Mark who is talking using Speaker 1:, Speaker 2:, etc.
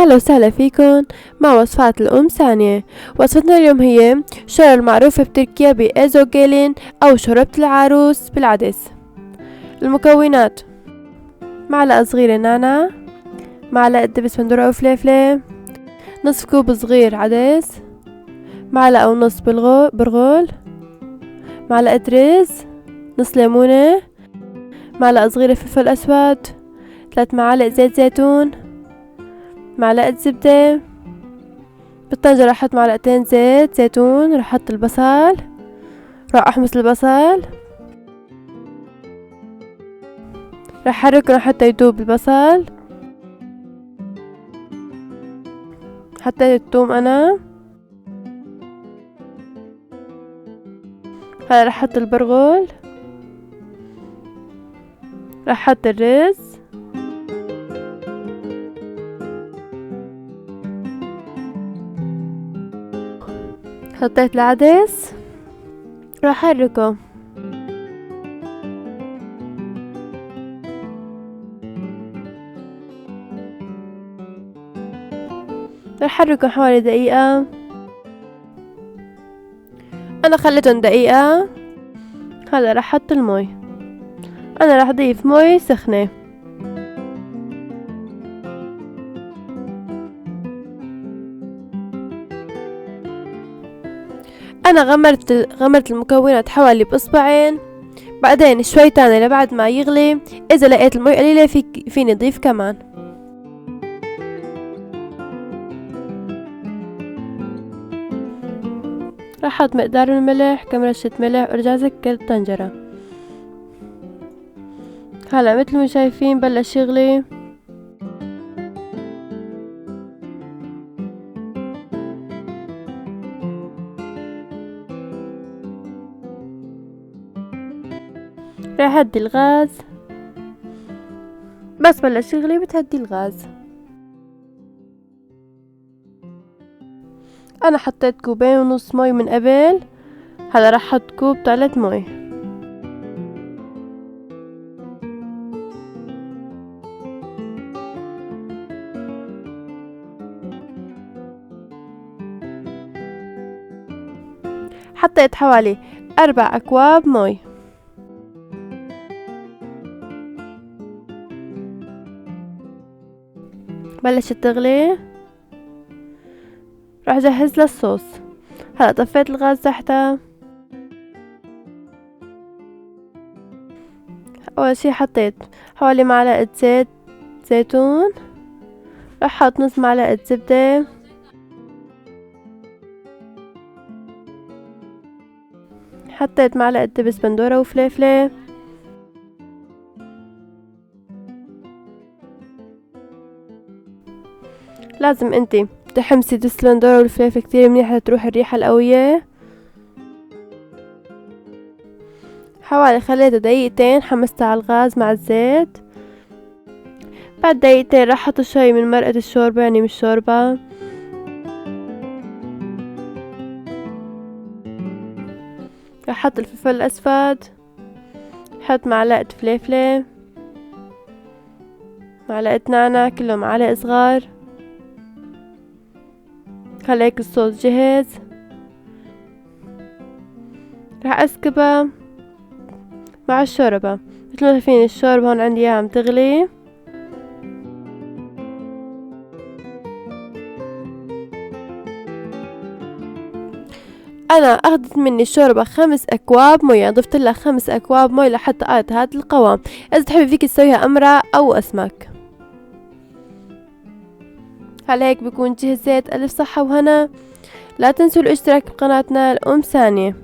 Speaker 1: أهلا وسهلا فيكن مع وصفات الأم ثانية. وصفتنا اليوم هي شوربة المعروفة بتركيا بإيزوغيلين أو شوربة العروس بالعدس. المكونات: معلقة صغيرة نعناع، معلقة دبس بندورة أو فليفلة، نصف كوب صغير عدس، معلقة ونص برغل، معلقة رز، نص ليمونة، معلقة صغيرة فلفل أسود، 3 معالق زيت زيتون، معلقة زبدة. بالطنجرة راح احط معلقتين زيت زيتون، راح احط البصل، راح احمص البصل، راح احركه حتى يذوب البصل. حطيت الثوم انا. هلا راح احط البرغل، راح احط الرز، حطيت العدس، راح احركه. راح احركه حوالي دقيقة. انا خليتهم دقيقة. هلا راح احط المي. انا راح اضيف مي سخنة. انا غمرت المكونات حوالي باصبعين. بعدين شوي تاني لبعد ما يغلي. اذا لقيت المي قليلة فيني اضيف كمان. راح احط مقدار الملح، كم رشة ملح، وارجع اسكر الطنجرة. هلا مثل ما شايفين بلش يغلي. راح اهدي الغاز. بس بلش يغلي بتهدي الغاز. انا حطيت 2.5 كوب مي من قبل. هلا راح احط 1 كوب مي. حطيت حوالي 4 أكواب مي. بلشت تغلي. راح اجهز للصوص. هلا طفيت الغاز تحتها. اول شي حطيت حوالي معلقة زيت زيتون. راح احط نص معلقة زبدة. حطيت معلقة دبس بندورة وفليفلة. لازم انتي تحمسي دبس البندورة والفليفلة كتير منيح لتروح الريحة القوية. حوالي خليته دقيقتين، حمستها على الغاز مع الزيت. بعد دقيقتين راح احط شوي من مرقة الشوربة، يعني من الشوربة. راح احط الفلفل الاسود، حط معلقة فليفلة، معلقة نعناع، كلهم معلقة صغار. هلا هيك الصوص جاهز. راح اسكبها مع الشوربة. مثل ما شايفين الشوربة هون عندي اياها عم تغلي. انا اخذت مني الشوربة 5 اكواب مي، ضفت لها 5 اكواب مي لحتى قالت هذا القوام. اذا تحبي فيك تسويها امرأة او اسمك. هلا هيك بكون جهزت. الف صحة وهنا. لا تنسوا الاشتراك بقناتنا الأم ثانية.